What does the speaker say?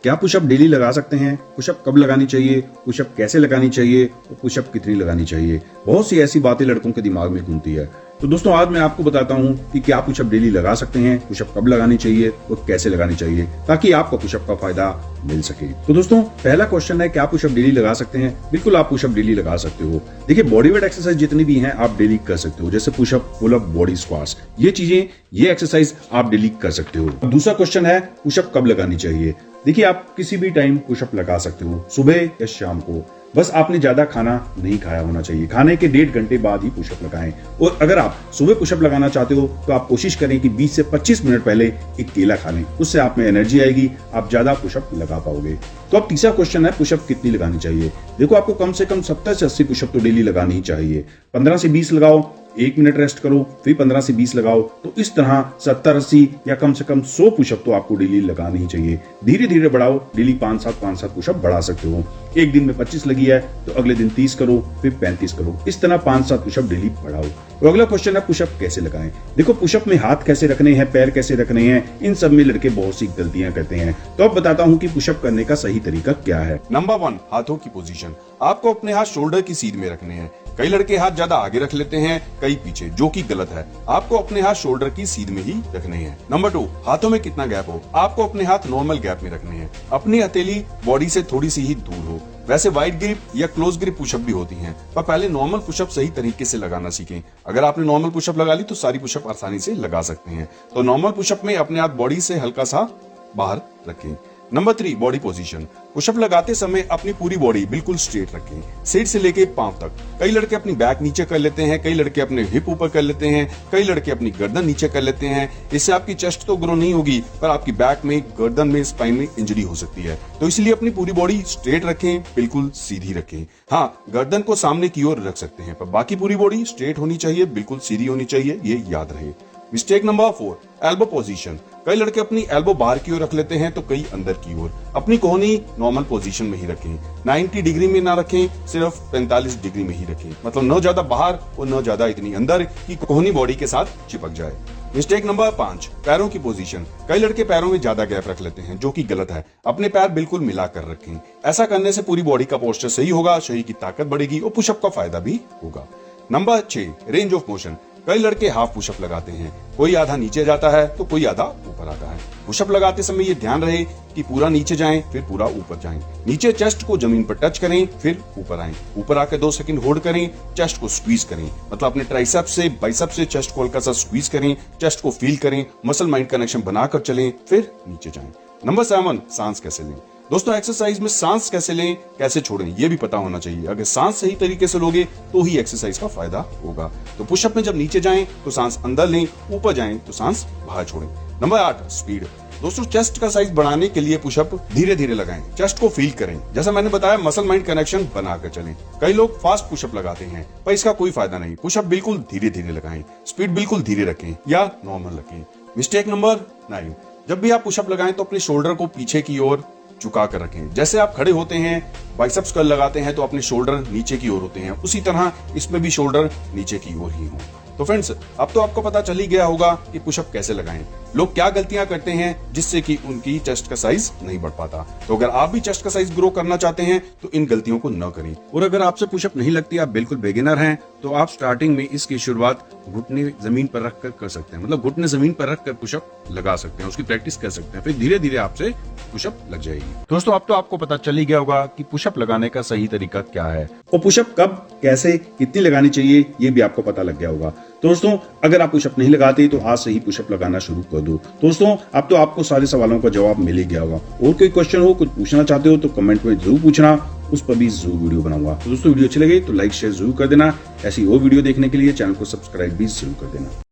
क्या pushup daily लगा सकते हैं? पुशअप कब लगानी चाहिए? पुशअप कैसे लगानी चाहिए? और पुशअप कितनी लगानी चाहिए? बहुत सी ऐसी बातें लड़कों के दिमाग में घूमती है। तो दोस्तों आज मैं आपको बताता हूं कि क्या पुशअप डेली लगा सकते हैं, पुशअप कब लगानी चाहिए और कैसे लगानी चाहिए, ताकि आपको पुशअप का फायदा मिल सके। तो दोस्तों पहला क्वेश्चन है, क्या पुशअप डेली लगा सकते हैं? बिल्कुल आप पुशअप डेली लगा सकते हो। देखिए बॉडी वेट एक्सरसाइज जितनी भी हैं आप डेली कर सकते हो, जैसे pushup, pull up, body squats, ये चीजें, ये एक्सरसाइज आप डेली कर सकते हो। दूसरा क्वेश्चन है, पुशअप कब लगानी चाहिए? देखिए आप किसी भी टाइम पुशअप लगा सकते हो, सुबह या शाम को। बस आपने ज्यादा खाना नहीं खाया होना चाहिए, खाने के 1.5 घंटे बाद ही पुशअप लगाएं। और अगर आप सुबह पुशअप लगाना चाहते हो तो आप कोशिश करें कि 20 से 25 मिनट पहले एक केला खा लें, उससे आप में एनर्जी आएगी, आप ज्यादा पुशअप लगा पाओगे। तो अब तीसरा क्वेश्चन है, पुशअप कितनी लगानी चाहिए? देखो आपको कम से कम 70 से 80 पुशअप तो डेली लगानी ही चाहिए। 15 से 20 लगाओ, 1 मिनट रेस्ट करो, फिर 15 से 20 लगाओ। तो इस तरह 70-80 या कम से कम 100 पुशअप तो आपको डेली लगानी ही चाहिए। धीरे धीरे बढ़ाओ, डेली 5-7 पुशअप बढ़ा सकते हो। एक दिन में 25 लगी है तो अगले दिन 30 करो, फिर 35 करो, इस तरह 5-7 पुशअप डेली बढ़ाओ। तो अगला क्वेश्चन है, पुशअप कैसे लगाएं? देखो पुशअप में हाथ कैसे रखने हैं, पैर कैसे रखने हैं, इन सब में लड़के बहुत सी गलतियां करते हैं। तो अब बताता हूं कि पुशअप करने का सही तरीका क्या है। नंबर 1, हाथों की पोजीशन। आपको अपने हाथ शोल्डर की सीध में रखने हैं। कई लड़के हाथ ज्यादा आगे रख लेते हैं, कई पीछे, जो कि गलत है। आपको अपने हाथ शोल्डर की सीध में ही रखने हैं। नंबर 2, हाथों में कितना गैप हो। आपको अपने हाथ नॉर्मल गैप में रखने हैं। अपनी हथेली बॉडी से थोड़ी सी ही दूर हो। वैसे वाइड ग्रिप या क्लोज ग्रिप पुशअप भी होती हैं, पर पहले नॉर्मल पुशअप सही तरीके से लगाना सीखें। अगर आपने नॉर्मल पुशअप लगा ली तो सारी पुशअप आसानी से लगा सकते हैं। तो नॉर्मल पुशअप में अपने हाथ बॉडी से हल्का सा बाहर रखें। Number 3, body position. पुशअप लगाते समय अपनी पूरी बॉडी बिल्कुल स्ट्रेट रखें, सिर से लेके पांव तक। कई लड़के अपनी बैक नीचे कर लेते हैं, कई लड़के अपने हिप ऊपर कर लेते हैं, कई लड़के अपनी गर्दन नीचे कर लेते हैं। इससे आपकी चेस्ट तो ग्रो नहीं होगी, पर आपकी बैक में, गर्दन में, स्पाइन में इंजरी हो सकती है। तो इसलिए अपनी पूरी बॉडी स्ट्रेट रखें, बिल्कुल सीधी रखें। हाँ, गर्दन को सामने की ओर रख सकते हैं, पर बाकी पूरी बॉडी स्ट्रेट होनी चाहिए, बिल्कुल सीधी होनी चाहिए, ये याद रहे। Mistake number 4, elbow position. कई लड़के अपनी एल्बो बाहर की ओर रख लेते हैं तो कई अंदर की ओर। अपनी कोहनी नॉर्मल पोजीशन में ही रखें, 90 डिग्री में ना रखें, सिर्फ 45 डिग्री में ही रखें। मतलब न ज्यादा बाहर और न ज्यादा इतनी अंदर कि कोहनी बॉडी के साथ चिपक जाए। मिस्टेक नंबर 5, पैरों की पोजीशन। कई लड़के पैरों में ज्यादा गैप रख लेते हैं, जो कि गलत है। अपने पैर बिल्कुल मिला कर रखें। ऐसा करने से पूरी बॉडी का पोस्चर सही होगा, शरीर की ताकत बढ़ेगी और पुशअप का फायदा भी होगा। Number 6, range of motion. कई लड़के हाफ पुशअप लगाते हैं, कोई आधा नीचे जाता है तो कोई आधा ऊपर आता है। पुशअप लगाते समय ये ध्यान रहे कि पूरा नीचे जाएं, फिर पूरा ऊपर जाएं। नीचे चेस्ट को जमीन पर टच करें, फिर ऊपर आएं। ऊपर आकर 2 सेकंड होल्ड करें, चेस्ट को स्क्वीज करें। मतलब अपने ट्राइसेप से, बाइसेप से चेस्ट को हल्का सा स्क्वीज करें, चेस्ट को फील करें, मसल माइंड कनेक्शन बनाकर चलें, फिर नीचे जाएं। नंबर 7, सांस कैसे लें। दोस्तों एक्सरसाइज में सांस कैसे लें, कैसे छोड़ें, ये भी पता होना चाहिए। अगर सांस सही तरीके से लोगे तो ही एक्सरसाइज का फायदा होगा। तो पुशअप में जब नीचे जाएं तो सांस अंदर लें, ऊपर जाएं तो सांस बाहर छोड़ें। Number 8, speed. दोस्तों चेस्ट का साइज बढ़ाने के लिए पुशअप धीरे धीरे लगाएं, चेस्ट को फील करें। जैसा मैंने बताया, मसल माइंड कनेक्शन बनाकर चलें। कई लोग फास्ट पुशअप लगाते हैं, पर इसका कोई फायदा नहीं। पुशअप बिल्कुल धीरे धीरे लगाएं, स्पीड बिल्कुल धीरे रखें या नॉर्मल रखें। मिस्टेक नंबर 9, जब भी आप पुशअप लगाएं तो अपने शोल्डर को पीछे की ओर झुका कर रखें। जैसे आप खड़े होते हैं, बाइसेप्स कर्ल लगाते हैं तो अपने शोल्डर नीचे की ओर होते हैं, उसी तरह इसमें भी शोल्डर नीचे की ओर ही हो। तो फ्रेंड्स, अब तो आपको पता चल ही गया होगा कि पुशअप कैसे लगाएं, लोग क्या गलतियां करते हैं जिससे कि उनकी चेस्ट का साइज नहीं बढ़ पाता। तो अगर आप भी चेस्ट का साइज ग्रो करना चाहते हैं तो इन गलतियों को न करें। और अगर आपसे पुशअप नहीं लगती, आप बिल्कुल बिगिनर हैं, तो आप स्टार्टिंग में इसकी शुरुआत घुटने जमीन पर रखकर कर सकते हैं। मतलब घुटने जमीन पर रखकर पुशअप लगा सकते हैं, उसकी प्रैक्टिस कर सकते हैं, फिर धीरे धीरे आपसे पुशअप लग जाएगी। दोस्तों अब तो आपको पता चल ही गया होगा कि पुशअप लगाने का सही तरीका क्या है और पुशअप कब, कैसे, कितनी लगानी चाहिए, ये भी आपको पता लग गया होगा। दोस्तों अगर आप पुशअप नहीं लगाते तो आज से ही पुशअप लगाना शुरू कर दो। दोस्तों अब तो आपको सारे सवालों का जवाब मिल ही गया होगा। और कोई क्वेश्चन हो, कुछ पूछना चाहते हो तो कमेंट में जरूर पूछना, उस पर भी जरूर वीडियो बनाऊंगा। तो दोस्तों वीडियो अच्छी लगे तो लाइक शेयर जरूर कर देना। ऐसी और वीडियो देखने के लिए चैनल को सब्सक्राइब भी जरूर कर देना।